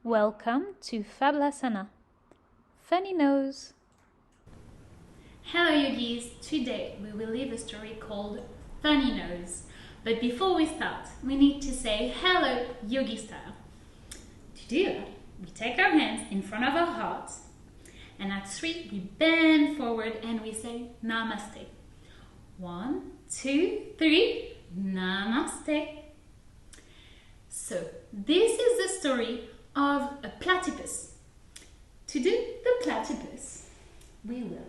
Welcome to Fablasana. Funny nose. Hello yogis, today we will leave a story called Funny Nose. But before we start, we need to say hello yogi style. To do that, we take our hands in front of our hearts and at 3 we bend forward and we say Namaste. 1, 2, 3, Namaste. So this is the story of a platypus. To do the platypus, we will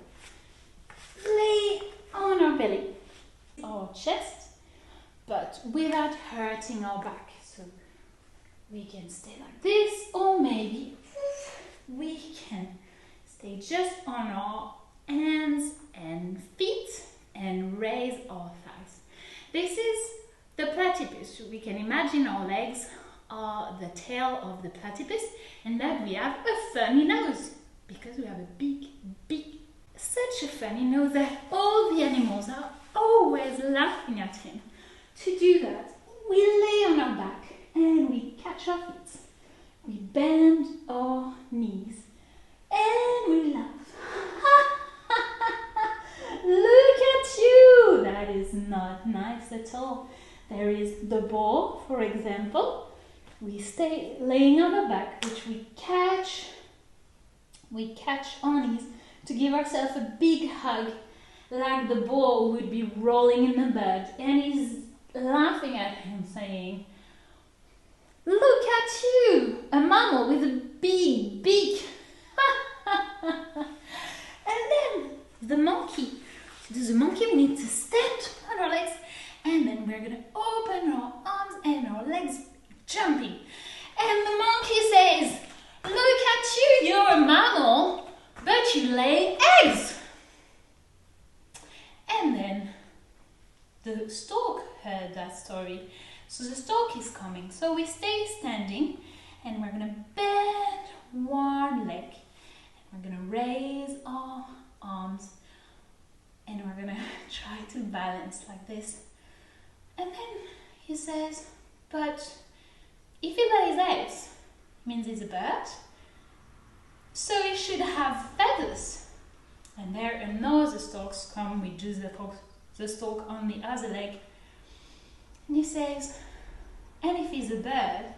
lay on our belly, our chest, but without hurting our back. So we can stay like this, or maybe we can stay just on our hands and feet and raise our thighs. This is the platypus. We can imagine our legs are the tail of the platypus and that we have a funny nose because we have a big, such a funny nose that all the animals are always laughing at him. To do that, we lay on our back and we catch our feet. We bend our knees and we laugh. Look at you! That is not nice at all. There is the ball, for example. We stay laying on our back, which we catch our knees to give ourselves a big hug, like the ball would be rolling in the mud, and he's laughing at him, saying, "Look at you, a mammal with a big beak." And then the monkey. To do the monkey, we need to stand on our legs, and then we're gonna open our arms and our legs jumping. And the monkey says, "Look at you, you're a mammal, but you lay eggs." And then the stork heard that story. So the stork is coming. So we stay standing and we're going to bend one leg. And we're going to raise our arms and we're going to try to balance like this. And then he says, "But if he lays eggs, means he's a bird, so he should have feathers." And there another storks come, we do the stork on the other leg. And he says, "And if he's a bird,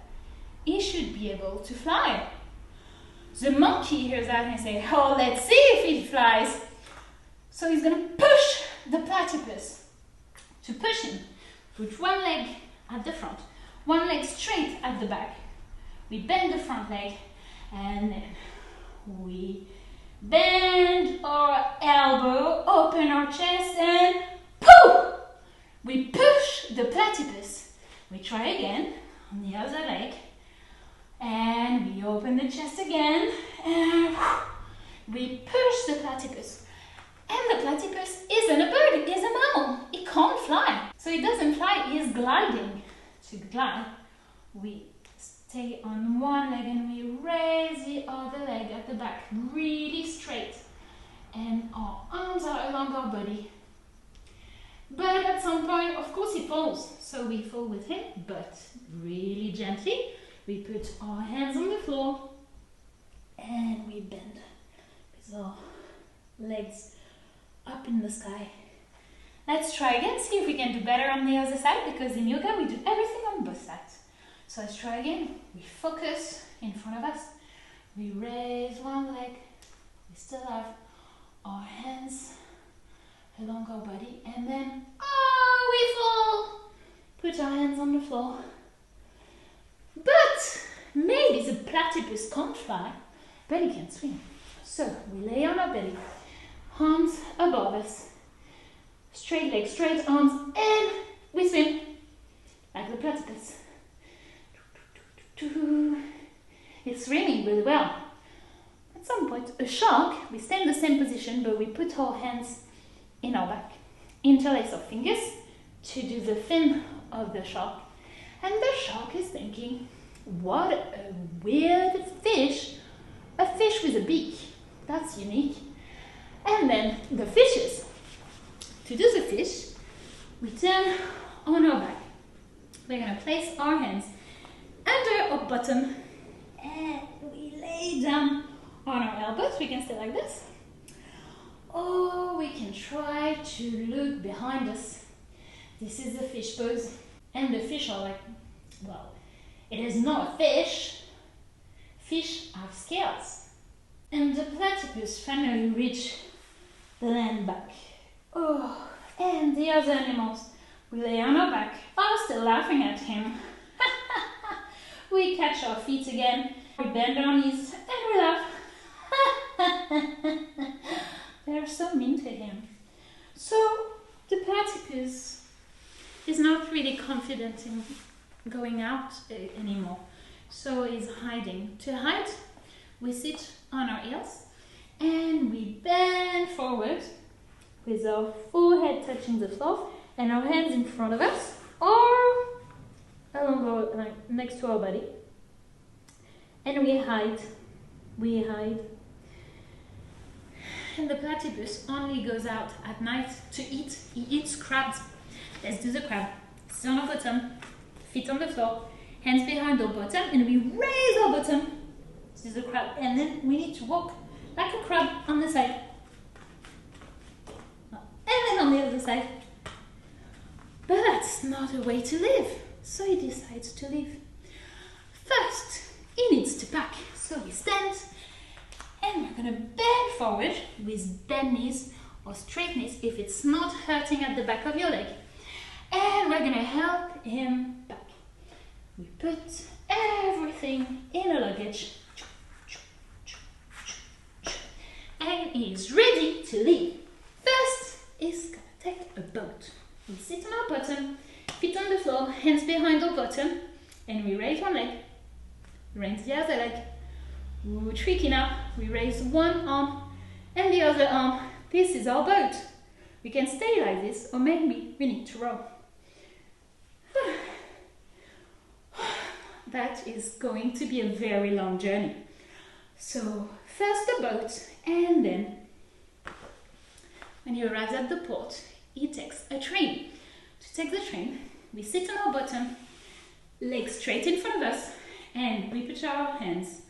he should be able to fly." The monkey hears that and says, "Oh, let's see if he flies." So he's going to push the platypus. To push him, put one leg at the front, one leg straight at the back. We bend the front leg and then we bend our elbow, open our chest and poof! We push the platypus. We try again on the other leg and we open the chest again and we push the platypus. And the platypus isn't a bird, it is a mammal. It can't fly. So it doesn't fly, it is gliding. To glide, we stay on one leg and we raise the other leg at the back, really straight. And our arms are along our body. But at some point, of course, he falls. So we fall with him, but really gently. We put our hands on the floor and we bend with our legs up in the sky. Let's try again, see if we can do better on the other side, because in yoga we do everything on both sides. So let's try again. We focus in front of us. We raise one leg. We still have our hands along our body. And then, we fall. Put our hands on the floor. But maybe the platypus can't fly, but he can swim. So we lay on our belly, arms above us. Straight legs, straight arms, and we swim like the platypus. It's swimming really well. At some point, a shark, we stay in the same position, but we put our hands in our back, interlace our fingers to do the fin of the shark. And the shark is thinking, what a weird fish, a fish with a beak. That's unique. And then the fishes. To do the fish, we turn on our back. We're going to place our hands under our bottom and we can stay like this. Or we can try to look behind us. This is the fish pose. And the fish are like, well, it is not a fish. Fish have scales. And the platypus finally reach the land back. Oh, and the other animals, we lay on our back, are still laughing at him. We catch our feet again, we bend our knees, and we laugh. They're so mean to him. So the platypus is not really confident in going out anymore. So he's hiding. To hide, we sit on our heels and we bend forward with our forehead touching the floor and our hands in front of us or along our, like, next to our body. And we hide. We hide. And the platypus only goes out at night to eat. He eats crabs. Let's do the crab. Sit on our bottom, feet on the floor, hands behind our bottom, and we raise our bottom. This is the crab. And then we need to walk like a crab on the side. And then on the other side. But that's not a way to live. So he decides to live. First, he needs to pack. So he stands. And we're going to bend forward with bent knees or straight knees if it's not hurting at the back of your leg. And we're going to help him back. We put everything in a luggage. And he's ready to leave. First, he's going to take a boat. We sit on our bottom, feet on the floor, hands behind our bottom, and we raise one leg, raise the other leg. Ooh, tricky now. We raise one arm and the other arm. This is our boat. We can stay like this, or maybe we need to row. That is going to be a very long journey. So first the boat, and then when he arrives at the port, he takes a train. To take the train, we sit on our bottom, legs straight in front of us, and we put our hands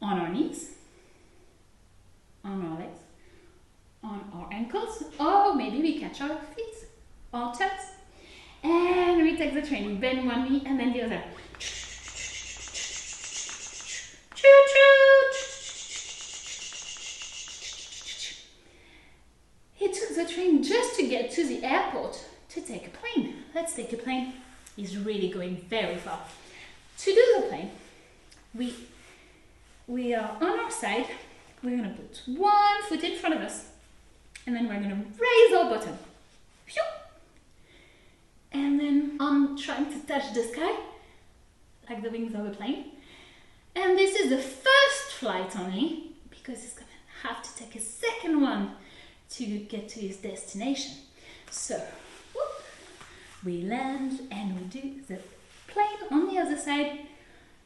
on our knees, on our legs, on our ankles, or maybe we catch our feet, our toes, and we take the train. We bend one knee and then the other. He took the train just to get to the airport to take a plane. Let's take a plane. He's really going very far. To do the plane, we are on our side. We're going to put one foot in front of us. And then we're going to raise our bottom. Phew! And then I'm trying to touch the sky, like the wings of a plane. And this is the first flight only, because he's going to have to take a second one to get to his destination. So, whoop, we land and we do the plane on the other side.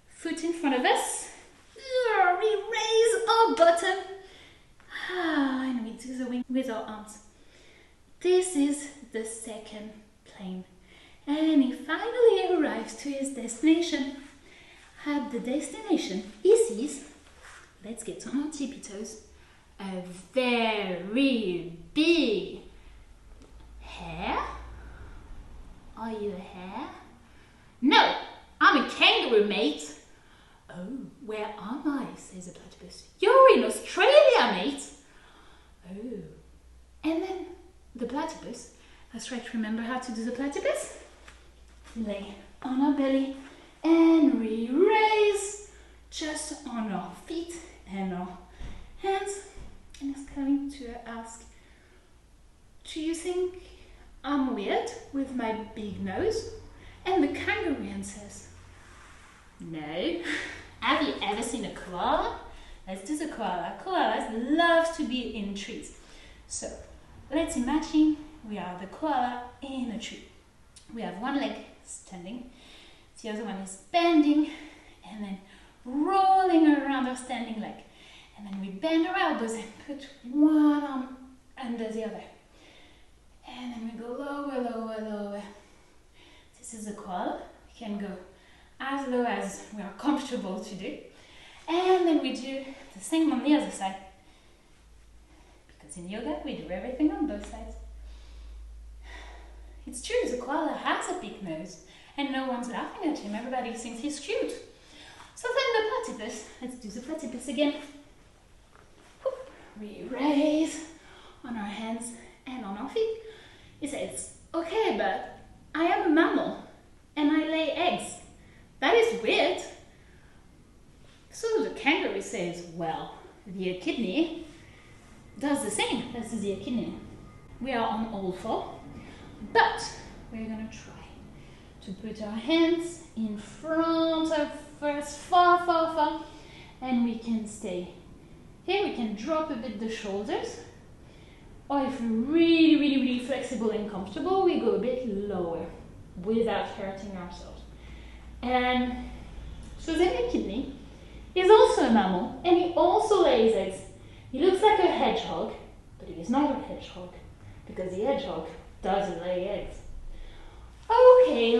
Foot in front of us. We raise our bottom. And we do the wing with our arms. This is the second plane. And he finally arrives to his destination. At the destination, he sees, let's get on our tippy toes, a very big hare. Are you a hare? No, I'm a kangaroo, mate. Oh, where am I? Says the platypus. You're in Australia, mate. Oh. And then the platypus, let's try to remember how to do the platypus. Lay on our belly and we raise just on our feet and our hands. And it's going to ask, do you think I'm weird with my big nose? And the kangaroo answers, no. Have you ever seen a koala? Let's do the koala. Koalas love to be in trees. So let's imagine we are the koala in a tree. We have one leg standing, the other one is bending and then rolling around our standing leg. And then we bend our elbows and put one arm under the other. And then we go lower, lower, lower. This is the koala. We can go as low as we are comfortable to do. And then we do the same on the other side. Because in yoga, we do everything on both sides. It's true, the koala has a big nose, and no one's laughing at him. Everybody thinks he's cute. So then the platypus, let's do the platypus again. We raise on our hands and on our feet. He says, okay, but I am a mammal and I lay eggs. That is weird. So the kangaroo says, well, the echidna does the same. This is the echidna. We are on all four, but we're going to try to put our hands in front of us, far, far, far, and we can stay here. We can drop a bit the shoulders, or if we're really, really, really flexible and comfortable, we go a bit lower without hurting ourselves. And so the echidna is also a mammal, and he also lays eggs. He looks like a hedgehog, but he is not a hedgehog, because the hedgehog doesn't lay eggs. Okay.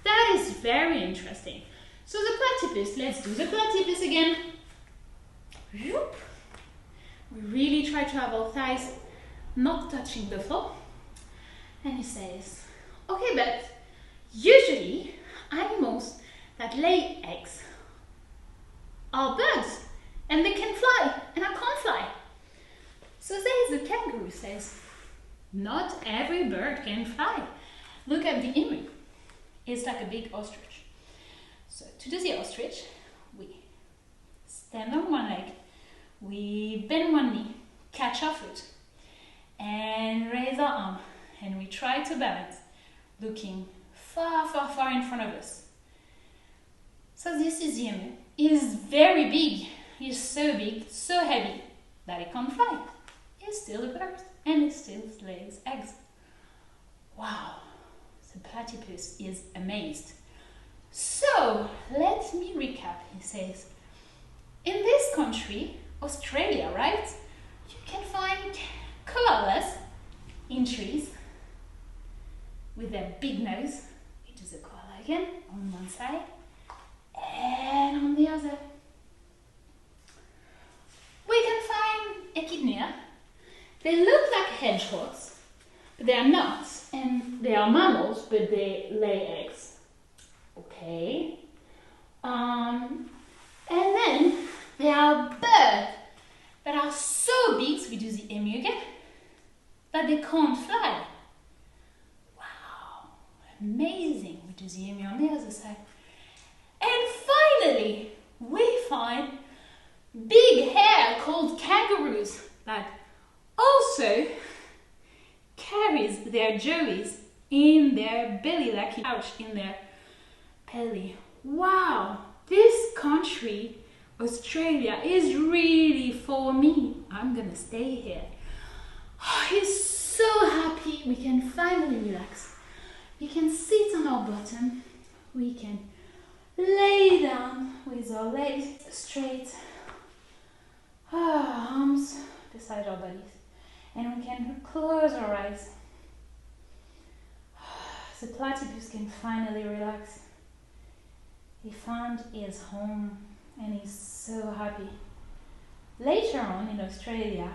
That is very interesting. So the platypus, let's do the platypus again. We really try to have our thighs not touching the floor. And he says, okay, but usually animals that lay eggs are birds, and they can fly, and I can't fly. So there's the kangaroo says, not every bird can fly. Look at the emu. It's like a big ostrich. So to do the ostrich, we stand on one leg, we bend one knee, catch our foot, and raise our arm. And we try to balance, looking far, far, far in front of us. So this is the emu. He is very big. He is so big, so heavy, that he can't fly. He's still a bird, and he still lays eggs. Wow, the platypus is amazed. So, let me recap. He says, in this country, Australia, right, you can find koalas in trees with their big nose. We do the koala again on one side and on the other. We can find echidna. They look like hedgehogs, but they are not. And they are mammals, but they lay eggs. Okay. And then there are birds that are so big, so we do the emu again, that they can't fly. Wow, amazing. We do the emu on the other side. And finally, we find big hair called kangaroos that also carries their joeys in their belly, like a pouch in their belly. Wow, this country, Australia, is really for me. I'm gonna stay here. Oh, he's so happy. We can finally relax. We can sit on our bottom. We can lay down with our legs straight, our arms beside our bodies, and we can close our eyes. The platypus can finally relax. He found his home and he's so happy. Later on in Australia,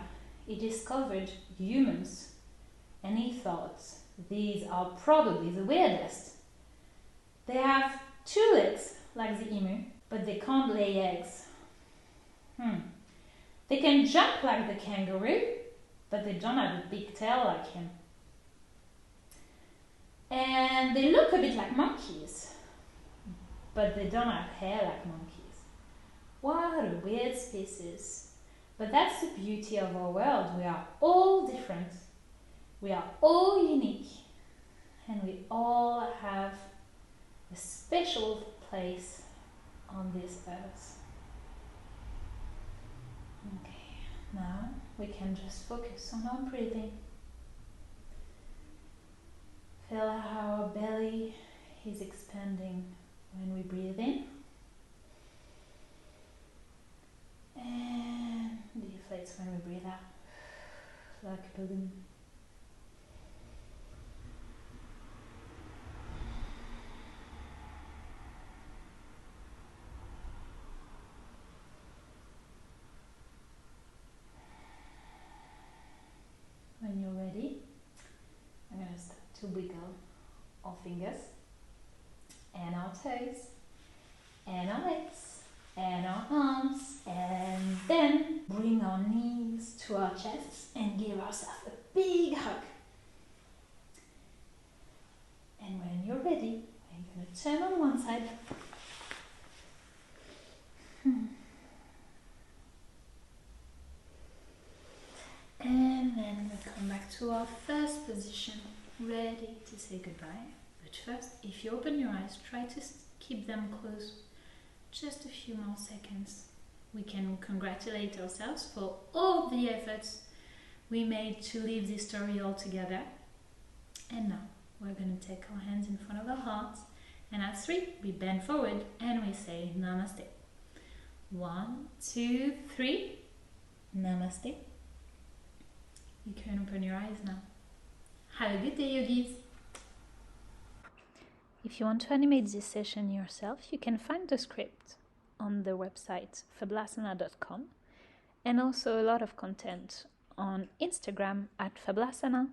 he discovered humans and he thought these are probably the weirdest. They have 2 legs like the emu, but they can't lay eggs. They can jump like the kangaroo, but they don't have a big tail like him. And they look a bit like monkeys, but they don't have hair like monkeys. What a weird species. But that's the beauty of our world. We are all different. We are all unique. And we all have a special place on this earth. Okay, now we can just focus on our breathing. Feel how our belly is expanding when we breathe in, and deflates when we breathe out, like a balloon. fingers and our toes and our legs and our arms, and then bring our knees to our chests and give ourselves a big hug. And when you're ready, I'm going to turn on one side. And then we come back to our first position, ready to say goodbye. But first, if you open your eyes, try to keep them closed just a few more seconds. We can congratulate ourselves for all the efforts we made to live this story all together. And now we're going to take our hands in front of our hearts, and at 3 we bend forward and we say Namaste. 1, 2, 3. Namaste. You can open your eyes now. Have a good day, yogis. If you want to animate this session yourself, you can find the script on the website fablasana.com, and also a lot of content on Instagram at fablasana.